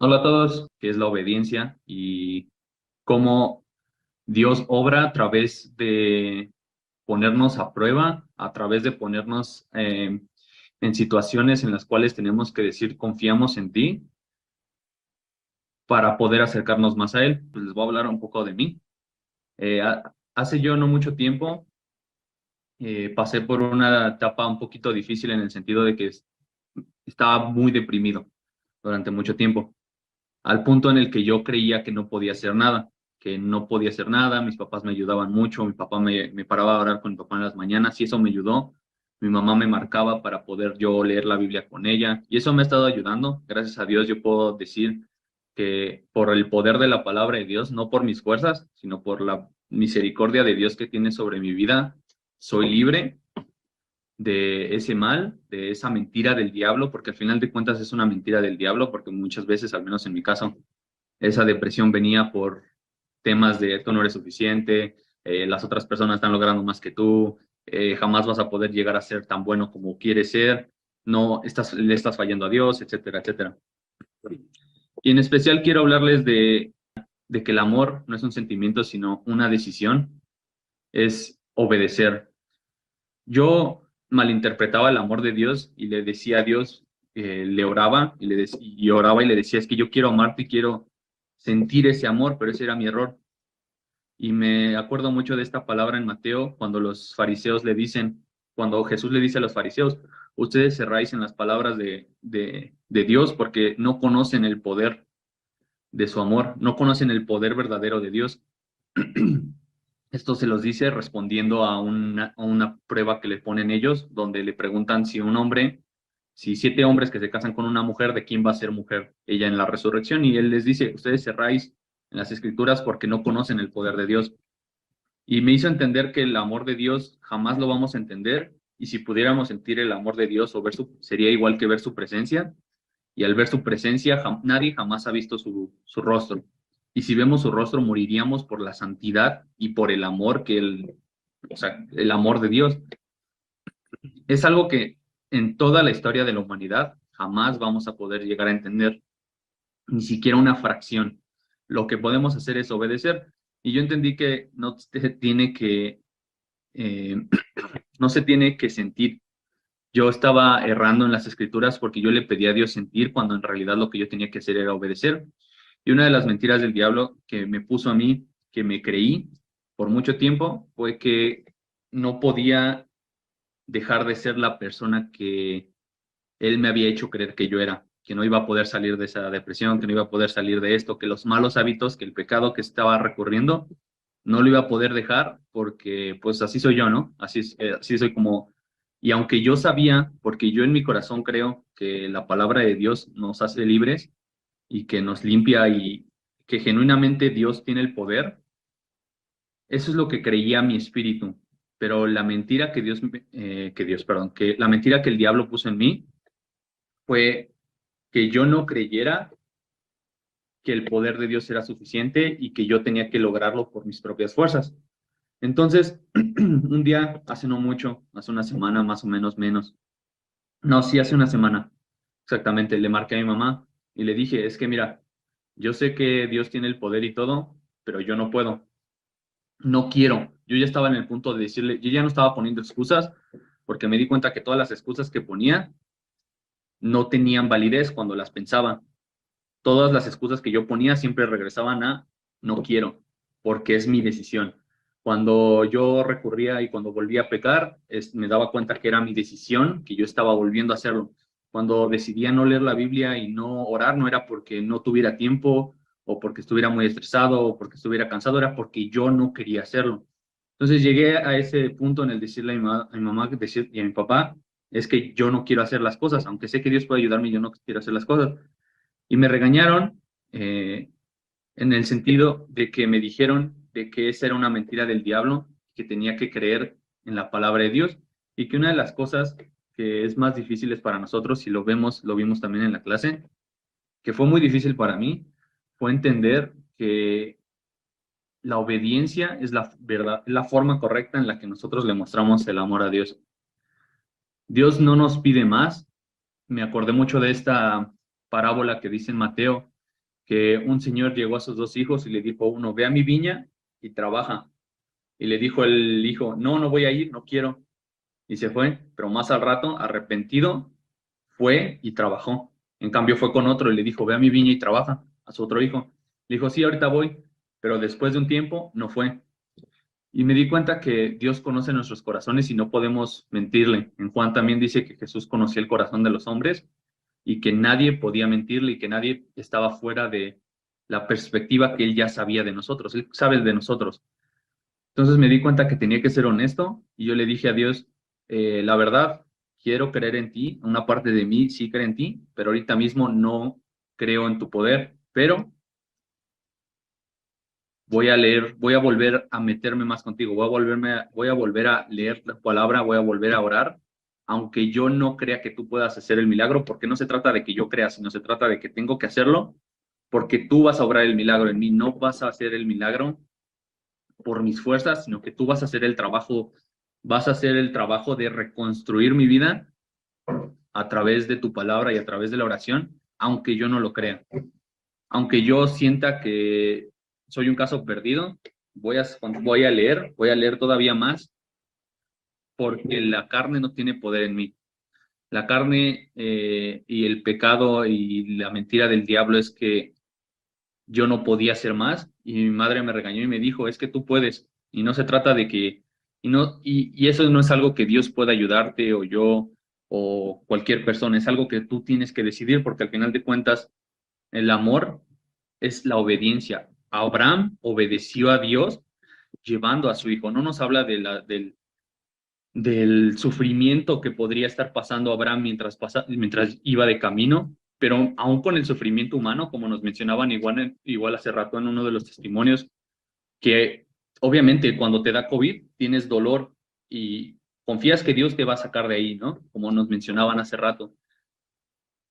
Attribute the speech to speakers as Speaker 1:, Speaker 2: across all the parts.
Speaker 1: Hola a todos, ¿qué es la obediencia y cómo Dios obra a través de ponernos a prueba, a través de ponernos en situaciones en las cuales tenemos que decir confiamos en ti para poder acercarnos más a Él? Pues les voy a hablar un poco de mí. Hace yo no mucho tiempo pasé por una etapa un poquito difícil en el sentido de que estaba muy deprimido durante mucho tiempo, al punto en el que yo creía que no podía hacer nada, que no podía hacer nada. Mis papás me ayudaban mucho, mi papá me paraba a orar con mi papá en las mañanas y eso me ayudó. Mi mamá me marcaba para poder yo leer la Biblia con ella y eso me ha estado ayudando. Gracias a Dios yo puedo decir que por el poder de la palabra de Dios, no por mis fuerzas, sino por la misericordia de Dios que tiene sobre mi vida, soy libre de ese mal, de esa mentira del diablo, porque al final de cuentas es una mentira del diablo, porque muchas veces, al menos en mi caso, esa depresión venía por temas de tú no eres suficiente, las otras personas están logrando más que tú, jamás vas a poder llegar a ser tan bueno como quieres ser, no le estás fallando a Dios, etcétera, etcétera. Y en especial quiero hablarles de que el amor no es un sentimiento, sino una decisión, es obedecer. Yo malinterpretaba el amor de Dios y le decía a Dios, le oraba y oraba y le decía, es que yo quiero amarte y quiero sentir ese amor, pero ese era mi error. Y me acuerdo mucho de esta palabra en Mateo, cuando los fariseos le dicen, cuando Jesús le dice a los fariseos, ustedes cerráis en las palabras de Dios porque no conocen el poder de su amor, no conocen el poder verdadero de Dios. Esto se los dice respondiendo a una prueba que le ponen ellos, donde le preguntan si un hombre, si siete hombres que se casan con una mujer, ¿de quién va a ser mujer ella en la resurrección? Y él les dice, ustedes cerráis en las escrituras porque no conocen el poder de Dios. Y me hizo entender que el amor de Dios jamás lo vamos a entender, y si pudiéramos sentir el amor de Dios o sería igual que ver su presencia, y al ver su presencia nadie jamás ha visto su rostro. Y si vemos su rostro, moriríamos por la santidad y por el amor o sea, el amor de Dios. Es algo que en toda la historia de la humanidad jamás vamos a poder llegar a entender, ni siquiera una fracción. Lo que podemos hacer es obedecer. Y yo entendí que no se tiene eh, no se tiene que sentir. Yo estaba errando en las escrituras porque yo le pedía a Dios sentir cuando en realidad lo que yo tenía que hacer era obedecer. Y una de las mentiras del diablo que me puso a mí, que me creí por mucho tiempo, fue que no podía dejar de ser la persona que él me había hecho creer que yo era, que no iba a poder salir de esa depresión, que no iba a poder salir de esto, que los malos hábitos, que el pecado que estaba recurriendo, no lo iba a poder dejar porque pues así soy yo, ¿no? Así soy como... Y aunque yo sabía, porque yo en mi corazón creo que la palabra de Dios nos hace libres y que nos limpia y que genuinamente Dios tiene el poder, eso es lo que creía mi espíritu. Pero la mentira perdón, que la mentira que el diablo puso en mí fue que yo no creyera que el poder de Dios era suficiente y que yo tenía que lograrlo por mis propias fuerzas. Entonces, un día, hace no mucho, hace una semana más o menos, no, sí, hace una semana, exactamente, le marqué a mi mamá y le dije, es que mira, yo sé que Dios tiene el poder y todo, pero yo no puedo, no quiero. Yo ya estaba en el punto de decirle, yo ya no estaba poniendo excusas porque me di cuenta que todas las excusas que ponía no tenían validez cuando las pensaba. Todas las excusas que yo ponía siempre regresaban a no quiero, porque es mi decisión. Cuando yo recurría y cuando volvía a pecar, me daba cuenta que era mi decisión, que yo estaba volviendo a hacerlo. Cuando decidía no leer la Biblia y no orar, no era porque no tuviera tiempo o porque estuviera muy estresado o porque estuviera cansado, era porque yo no quería hacerlo. Entonces llegué a ese punto en el decirle a mi mamá y a mi papá, es que yo no quiero hacer las cosas, aunque sé que Dios puede ayudarme, yo no quiero hacer las cosas. Y me regañaron en el sentido de que me dijeron de que esa era una mentira del diablo, que tenía que creer en la palabra de Dios y que una de las cosas que es más difíciles para nosotros, y lo vimos también en la clase, que fue muy difícil para mí, fue entender que la obediencia es la verdad, la forma correcta en la que nosotros le mostramos el amor a Dios. Dios no nos pide más. Me acordé mucho de esta parábola que dice en Mateo, que un señor llegó a sus dos hijos y le dijo a uno, ve a mi viña y trabaja. Y le dijo el hijo, no, no voy a ir, no quiero. Y se fue, pero más al rato, arrepentido, fue y trabajó. En cambio fue con otro y le dijo, ve a mi viña y trabaja, a su otro hijo. Le dijo, sí, ahorita voy, pero después de un tiempo no fue. Y me di cuenta que Dios conoce nuestros corazones y no podemos mentirle. En Juan también dice que Jesús conocía el corazón de los hombres y que nadie podía mentirle y que nadie estaba fuera de la perspectiva que él ya sabía de nosotros. Él sabe de nosotros. Entonces me di cuenta que tenía que ser honesto y yo le dije a Dios, la verdad, quiero creer en ti, una parte de mí sí cree en ti, pero ahorita mismo no creo en tu poder, pero voy a leer, voy a volver a meterme más contigo, voy a volver a leer la palabra, voy a volver a orar, aunque yo no crea que tú puedas hacer el milagro, porque no se trata de que yo crea, sino se trata de que tengo que hacerlo, porque tú vas a obrar el milagro en mí, no vas a hacer el milagro por mis fuerzas, sino que tú vas a hacer el trabajo de reconstruir mi vida a través de tu palabra y a través de la oración, aunque yo no lo crea. Aunque yo sienta que soy un caso perdido, voy a leer todavía más, porque la carne no tiene poder en mí. La carne y el pecado y la mentira del diablo es que yo no podía hacer más y mi madre me regañó y me dijo, es que tú puedes y no se trata de que, y eso no es algo que Dios pueda ayudarte o yo o cualquier persona, es algo que tú tienes que decidir porque al final de cuentas el amor es la obediencia. Abraham obedeció a Dios llevando a su hijo, no nos habla del sufrimiento que podría estar pasando Abraham mientras iba de camino, pero aún con el sufrimiento humano, como nos mencionaban igual hace rato en uno de los testimonios, que obviamente cuando te da COVID tienes dolor y confías que Dios te va a sacar de ahí, ¿no? Como nos mencionaban hace rato.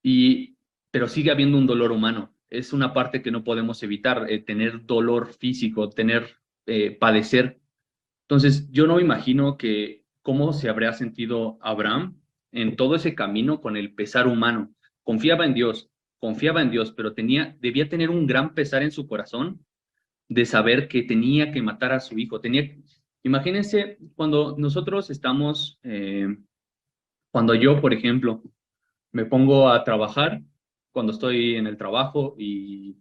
Speaker 1: Y, pero sigue habiendo un dolor humano. Es una parte que no podemos evitar, tener dolor físico, padecer. Entonces, yo no me imagino que cómo se habría sentido Abraham en todo ese camino con el pesar humano. Confiaba en Dios, pero debía tener un gran pesar en su corazón de saber que tenía que matar a su hijo. Imagínense cuando nosotros cuando yo, por ejemplo, me pongo a trabajar, cuando estoy en el trabajo y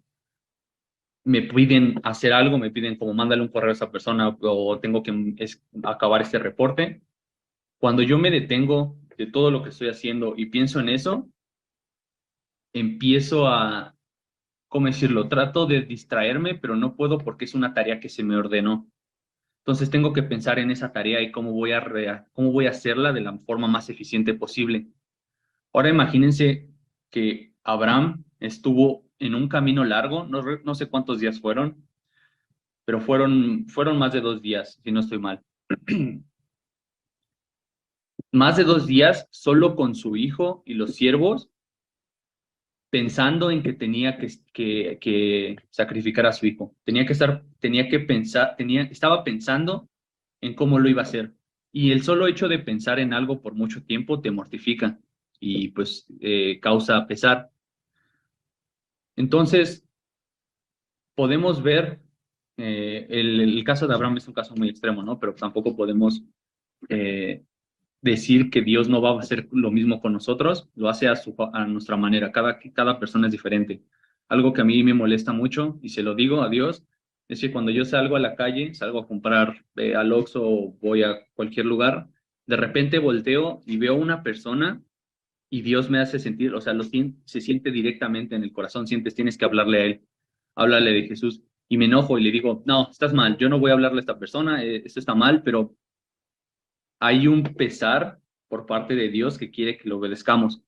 Speaker 1: me piden hacer algo, me piden como mándale un correo a esa persona o tengo que acabar este reporte. Cuando yo me detengo de todo lo que estoy haciendo y pienso en eso, empiezo a, ¿cómo decirlo? Trato de distraerme, pero no puedo porque es una tarea que se me ordenó. Entonces tengo que pensar en esa tarea y cómo voy a hacerla de la forma más eficiente posible. Ahora imagínense que Abraham estuvo en un camino largo, no sé cuántos días fueron, pero fueron más de 2 días, si no estoy mal. Más de 2 días solo con su hijo y los siervos, pensando en que tenía que sacrificar a su hijo. Tenía que pensar, estaba pensando en cómo lo iba a hacer. Y el solo hecho de pensar en algo por mucho tiempo te mortifica y pues causa pesar. Entonces, podemos ver, el caso de Abraham es un caso muy extremo, ¿no? Pero tampoco podemos eh, decir que Dios no va a hacer lo mismo con nosotros, lo hace a nuestra manera, cada persona es diferente. Algo que a mí me molesta mucho, y se lo digo a Dios, es que cuando yo salgo a la calle, salgo a comprar al Oxxo o voy a cualquier lugar, de repente volteo y veo una persona y Dios me hace sentir, o sea, se siente directamente en el corazón, tienes que hablarle a Él, háblale de Jesús. Y me enojo y le digo, no, estás mal, yo no voy a hablarle a esta persona, esto está mal, pero hay un pesar por parte de Dios que quiere que lo obedezcamos.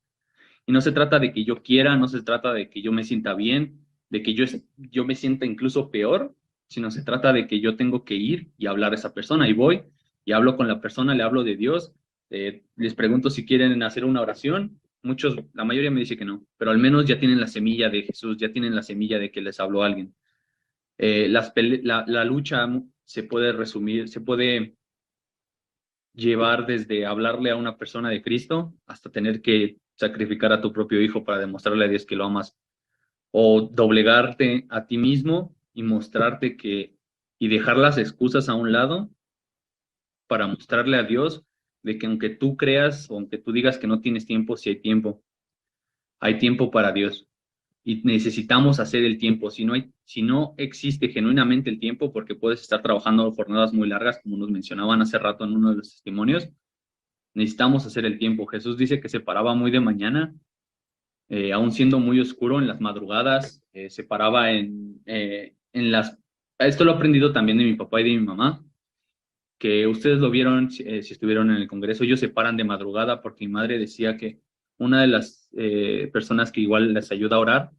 Speaker 1: Y no se trata de que yo quiera, no se trata de que yo me sienta bien, de que yo me sienta incluso peor, sino se trata de que yo tengo que ir y hablar a esa persona. Y voy y hablo con la persona, le hablo de Dios, les pregunto si quieren hacer una oración. La mayoría me dice que no, pero al menos ya tienen la semilla de Jesús, ya tienen la semilla de que les habló alguien. La lucha se puede resumir, se puede llevar desde hablarle a una persona de Cristo hasta tener que sacrificar a tu propio hijo para demostrarle a Dios que lo amas. o doblegarte a ti mismo y mostrarte y dejar las excusas a un lado para mostrarle a Dios de que aunque tú creas o aunque tú digas que no tienes tiempo, sí hay tiempo para Dios y necesitamos hacer el tiempo. Si no existe genuinamente el tiempo, porque puedes estar trabajando jornadas muy largas, como nos mencionaban hace rato en uno de los testimonios, necesitamos hacer el tiempo. Jesús dice que se paraba muy de mañana, aún siendo muy oscuro en las madrugadas, se paraba en las... Esto lo he aprendido también de mi papá y de mi mamá, que ustedes lo vieron si estuvieron en el Congreso, ellos se paran de madrugada porque mi madre decía que una de las personas que igual les ayuda a orar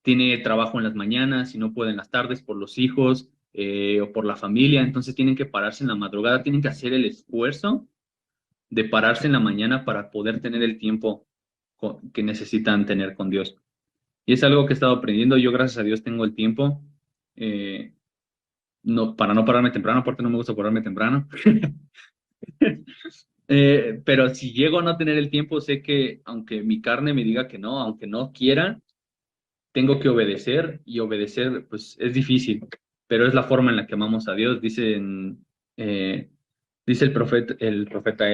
Speaker 1: tiene trabajo en las mañanas y no puede en las tardes por los hijos o por la familia, entonces tienen que pararse en la madrugada, tienen que hacer el esfuerzo de pararse en la mañana para poder tener el tiempo que necesitan tener con Dios. Y es algo que he estado aprendiendo. Yo, gracias a Dios, tengo el tiempo no, para no pararme temprano, aparte no me gusta pararme temprano. Pero si llego a no tener el tiempo, sé que aunque mi carne me diga que no, aunque no quiera, tengo que obedecer y obedecer, pues es difícil, pero es la forma en la que amamos a Dios. Eh, dice el profeta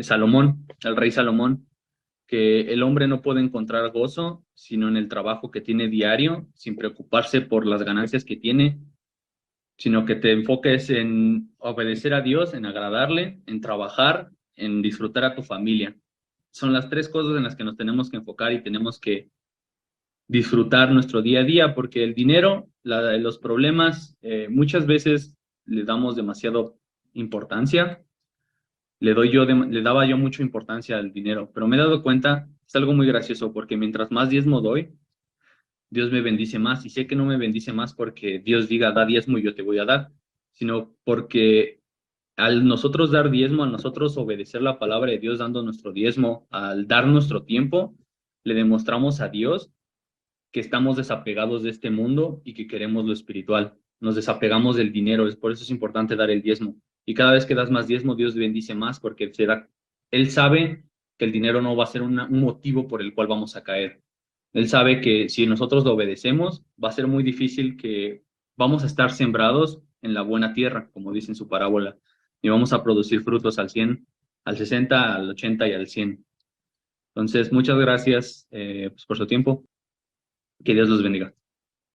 Speaker 1: Salomón, el rey Salomón, que el hombre no puede encontrar gozo sino en el trabajo que tiene diario, sin preocuparse por las ganancias que tiene, sino que te enfoques en obedecer a Dios, en agradarle, en trabajar, en disfrutar a tu familia. Son las tres cosas en las que nos tenemos que enfocar y tenemos que disfrutar nuestro día a día, porque el dinero, los problemas, muchas veces le damos demasiado importancia. Le daba yo mucha importancia al dinero, pero me he dado cuenta, es algo muy gracioso, porque mientras más diezmo doy, Dios me bendice más. Y sé que no me bendice más porque Dios diga, da diezmo y yo te voy a dar, sino porque al nosotros dar diezmo, al nosotros obedecer la palabra de Dios dando nuestro diezmo, al dar nuestro tiempo, le demostramos a Dios que estamos desapegados de este mundo y que queremos lo espiritual. Nos desapegamos del dinero, por eso es importante dar el diezmo. Y cada vez que das más diezmo, Dios bendice más porque Él sabe que el dinero no va a ser un motivo por el cual vamos a caer. Él sabe que si nosotros lo obedecemos, va a ser muy difícil que vamos a estar sembrados en la buena tierra, como dice en su parábola, y vamos a producir frutos al 100, al 60, al 80 y al 100. Entonces, muchas gracias pues, por su tiempo. Que Dios los bendiga.